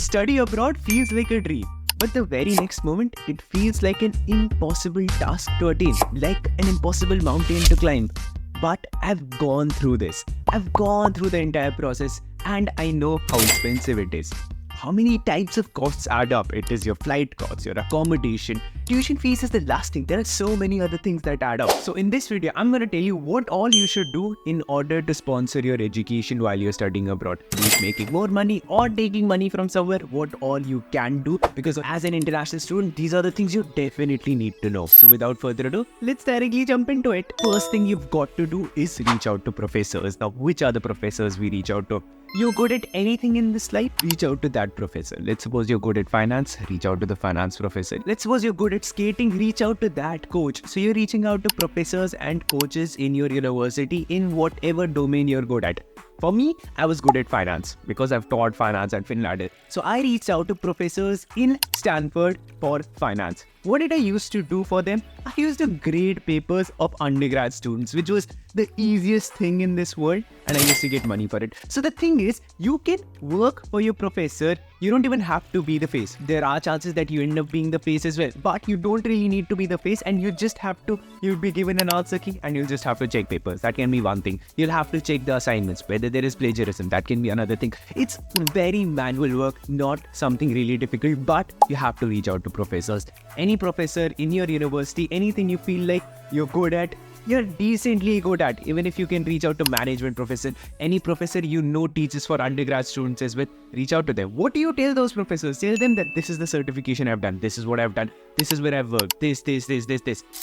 Study abroad feels like a dream, but the very next moment, it feels like an impossible task to attain, like an impossible mountain to climb. But I've gone through this. I've gone through the entire process, and I know how expensive it is. How many types of costs add up? It is your flight costs, your accommodation, tuition fees is the last thing. There are so many other things that add up. So in this video, I'm going to tell you what all you should do in order to sponsor your education while you're studying abroad. Be it making more money or taking money from somewhere, what all you can do. Because as an international student, these are the things you definitely need to know. So without further ado, let's directly jump into it. First thing you've got to do is reach out to professors. Now, which are the professors we reach out to? You're good at anything in this life, reach out to that professor. Let's suppose you're good at finance, reach out to the finance professor. Let's suppose you're good at skating, reach out to that coach. So you're reaching out to professors and coaches in your university in whatever domain you're good at. For me, I was good at finance because I've taught finance at Finland. So I reached out to professors in Stanford for finance. What did I used to do for them? I used to grade papers of undergrad students, which was the easiest thing in this world, and I used to get money for it. So the thing is, you can work for your professor. You don't even have to be the face. There are chances that you end up being the face as well, but you don't really need to be the face, and you just have to, you'll be given an answer key and you'll just have to check papers. That can be one thing. You'll have to check the assignments, whether there is plagiarism. That can be another thing. It's very manual work, not something really difficult, but you have to reach out to professors. Any professor in your university, anything you feel like you're good at, you're decently good at. Even if you can reach out to management professor, any professor you know teaches for undergrad students as well, reach out to them. What do you tell those professors? Tell them that this is the certification I've done, this is what I've done, this is where I've worked, this,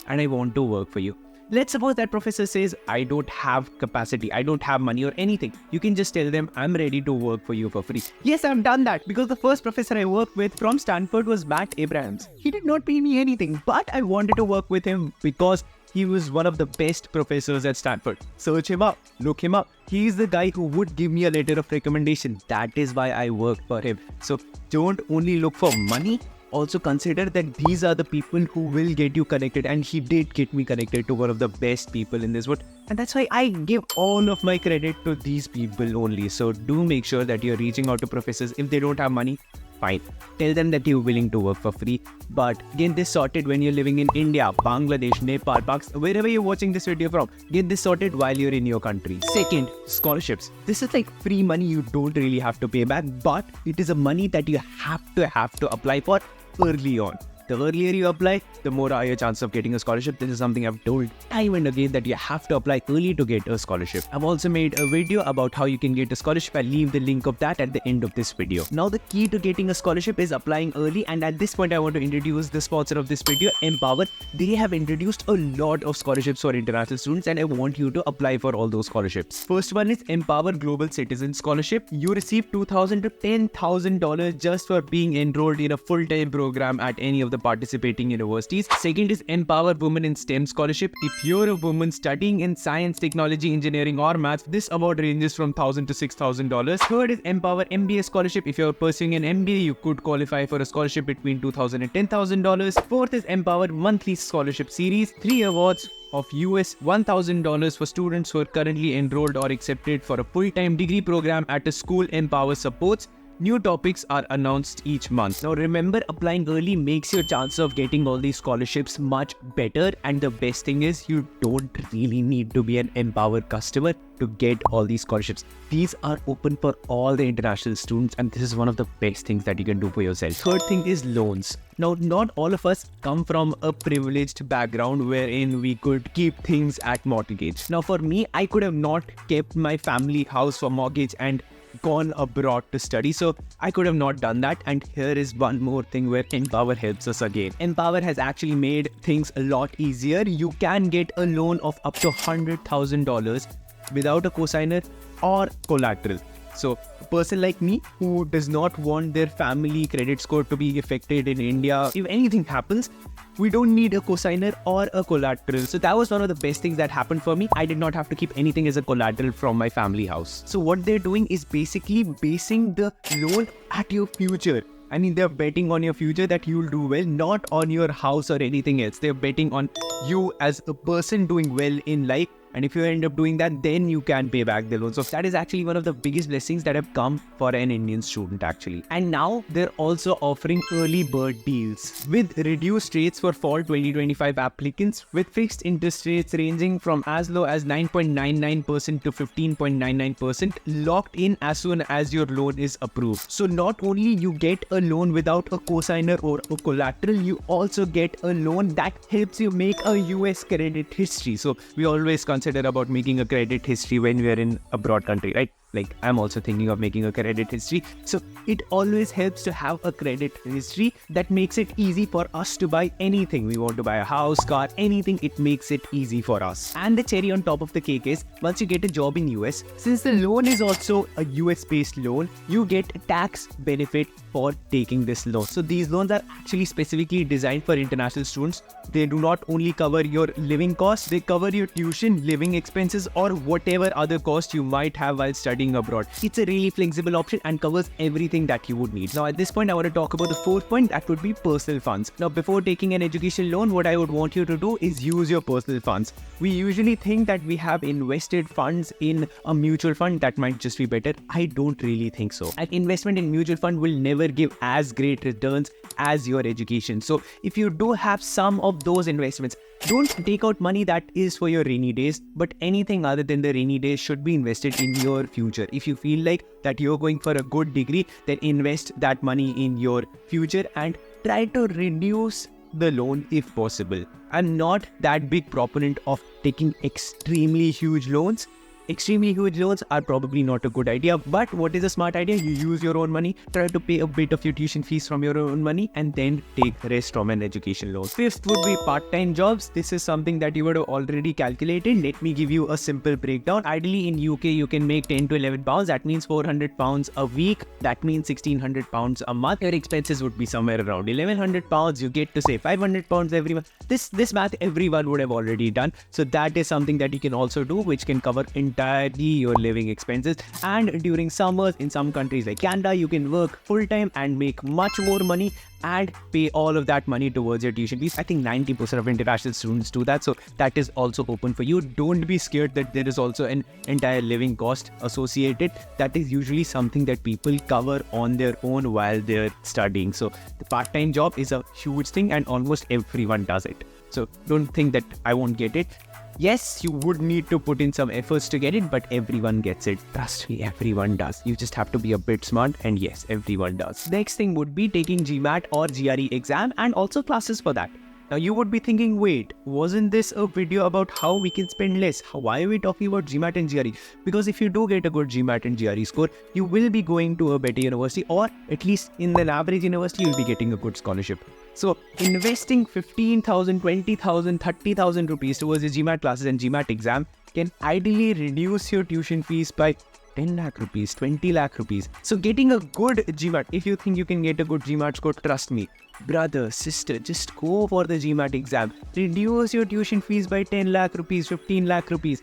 and I want to work for you. Let's suppose that professor says, I don't have capacity, I don't have money or anything. You can just tell them, I'm ready to work for you for free. Yes, I've done that because the first professor I worked with from Stanford was Matt Abrahams. He did not pay me anything, but I wanted to work with him because he was one of the best professors at Stanford. Search him up, look him up. He is the guy who would give me a letter of recommendation. That is why I worked for him. So don't only look for money, also consider that these are the people who will get you connected, and he did get me connected to one of the best people in this world, and that's why I give all of my credit to these people only. So do make sure that you're reaching out to professors. If they don't have money, fine, tell them that you're willing to work for free, but get this sorted when you're living in India, Bangladesh, Nepal, Pakistan, wherever you're watching this video from. Get this sorted while you're in your country. Second, scholarships. This is like free money you don't really have to pay back, but it is a money that you have to apply for early on. The earlier you apply, the more are your chances of getting a scholarship. This is something I've told time and again, that you have to apply early to get a scholarship. I've also made a video about how you can get a scholarship. I'll leave the link of that at the end of this video. Now the key to getting a scholarship is applying early, and at this point I want to introduce the sponsor of this video, Empower. They have introduced a lot of scholarships for international students, and I want you to apply for all those scholarships. First one is Empower Global Citizen Scholarship. You receive $2,000 to $10,000 just for being enrolled in a full-time program at any of the participating universities. Second is Empower Women in STEM Scholarship. If you're a woman studying in science, technology, engineering or maths, this award ranges from $1,000 to $6,000. Third is Empower MBA Scholarship. If you're pursuing an MBA, you could qualify for a scholarship between $2,000 and $10,000. Fourth is Empower Monthly Scholarship Series. 3 awards of US $1,000 for students who are currently enrolled or accepted for a full-time degree program at a school Empower supports. New topics are announced each month. Now remember, applying early makes your chance of getting all these scholarships much better, and the best thing is you don't really need to be an Empower customer to get all these scholarships. These are open for all the international students, and this is one of the best things that you can do for yourself. Third thing is loans. Now, not all of us come from a privileged background wherein we could keep things at mortgage. Now for me, I could have not kept my family house for mortgage and gone abroad to study, so I could have not done that. And here is one more thing where Empower helps us again. Empower has actually made things a lot easier. You can get a loan of up to $100,000 without a cosigner or collateral. So a person like me who does not want their family credit score to be affected in India, if anything happens, we don't need a cosigner or a collateral. So that was one of the best things that happened for me. I did not have to keep anything as a collateral from my family house. So what they're doing is basically basing the loan at your future. I mean, they're betting on your future that you'll do well, not on your house or anything else. They're betting on you as a person doing well in life And if you end up doing that, then you can pay back the loan. So that is actually one of the biggest blessings that have come for an Indian student actually. And now they're also offering early bird deals with reduced rates for fall 2025 applicants, with fixed interest rates ranging from as low as 9.99% to 15.99%, locked in as soon as your loan is approved. So not only you get a loan without a cosigner or a collateral, you also get a loan that helps you make a US credit history. So we always consider about making a credit history when we are in a abroad country, right? Like I'm also thinking of making a credit history. So it always helps to have a credit history that makes it easy for us to buy anything. We want to buy a house, car, anything, it makes it easy for us. And the cherry on top of the cake is once you get a job in US, since the loan is also a US based loan, you get a tax benefit for taking this loan. So these loans are actually specifically designed for international students. They do not only cover your living costs, they cover your tuition, living expenses, or whatever other cost you might have while studying abroad. It's a really flexible option and covers everything that you would need. Now at this point, I want to talk about the fourth point, that would be personal funds. Now before taking an education loan, what I would want you to do is use your personal funds. We usually think that we have invested funds in a mutual fund that might just be better. I don't really think so. An investment in mutual fund will never give as great returns as your education. So if you do have some of those investments, don't take out money that is for your rainy days, but anything other than the rainy days should be invested in your future. If you feel like that you're going for a good degree, then invest that money in your future and try to reduce the loan if possible. I'm not that big proponent of taking extremely huge loans. Extremely huge loans are probably not a good idea, but what is a smart idea? You use your own money, try to pay a bit of your tuition fees from your own money, and then take the rest from an education loan. Fifth would be part-time jobs. This is something that you would have already calculated. Let me give you a simple breakdown. Ideally in UK, you can make 10 to 11 pounds. That means 400 pounds a week. That means 1600 pounds a month. Your expenses would be somewhere around 1100 pounds. You get to say 500 pounds every month. This math everyone would have already done. So that is something that you can also do, which can cover entirely your living expenses. And during summers in some countries like Canada, you can work full-time and make much more money and pay all of that money towards your tuition fees. I think 90% of international students do that, so that is also open for you. Don't be scared that there is also an entire living cost associated. That is usually something that people cover on their own while they're studying. So the part-time job is a huge thing and almost everyone does it. So don't think that I won't get it. Yes, you would need to put in some efforts to get it, but everyone gets it. Trust me, everyone does. You just have to be a bit smart, and yes, everyone does. Next thing would be taking GMAT or GRE exam and also classes for that. Now you would be thinking, wait, wasn't this a video about how we can spend less? Why are we talking about GMAT and GRE? Because if you do get a good GMAT and GRE score, you will be going to a better university, or at least in an average university, you'll be getting a good scholarship. So investing 15,000, 20,000, 30,000 rupees towards your GMAT classes and GMAT exam can ideally reduce your tuition fees by 10 lakh rupees, 20 lakh rupees. So getting a good GMAT, if you think you can get a good GMAT score, trust me, brother, sister, just go for the GMAT exam. Reduce your tuition fees by 10 lakh rupees, 15 lakh rupees.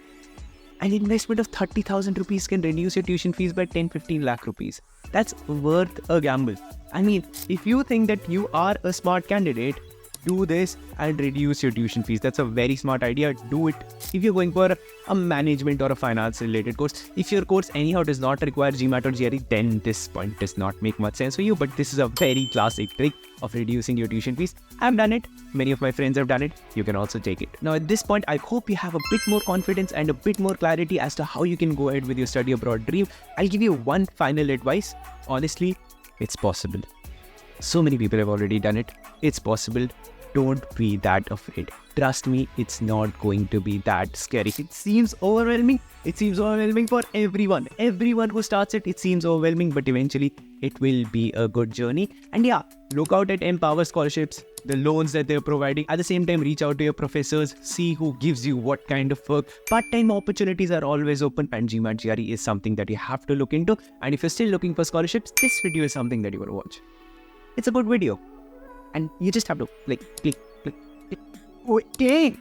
An investment of 30,000 rupees can reduce your tuition fees by 10, 15 lakh rupees. That's worth a gamble. I mean, if you think that you are a smart candidate, do this and reduce your tuition fees. That's a very smart idea. Do it if you're going for a management or a finance related course. If your course anyhow does not require GMAT or GRE, then this point does not make much sense for you. But this is a very classic trick of reducing your tuition fees. I've done it. Many of my friends have done it. You can also take it. Now at this point, I hope you have a bit more confidence and a bit more clarity as to how you can go ahead with your study abroad dream. I'll give you one final advice. Honestly, it's possible. So many people have already done it. It's possible. Don't be that afraid. Trust me, it's not going to be that scary. It seems overwhelming. It seems overwhelming for everyone. Everyone who starts it, it seems overwhelming, but eventually it will be a good journey. And yeah, look out at Empower scholarships, the loans that they're providing. At the same time, reach out to your professors, see who gives you what kind of work. Part-time opportunities are always open, and GMAT GRE is something that you have to look into. And if you're still looking for scholarships, this video is something that you want to watch. It's a good video. And you just have to click. Okay,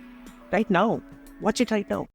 right now. Watch it right now.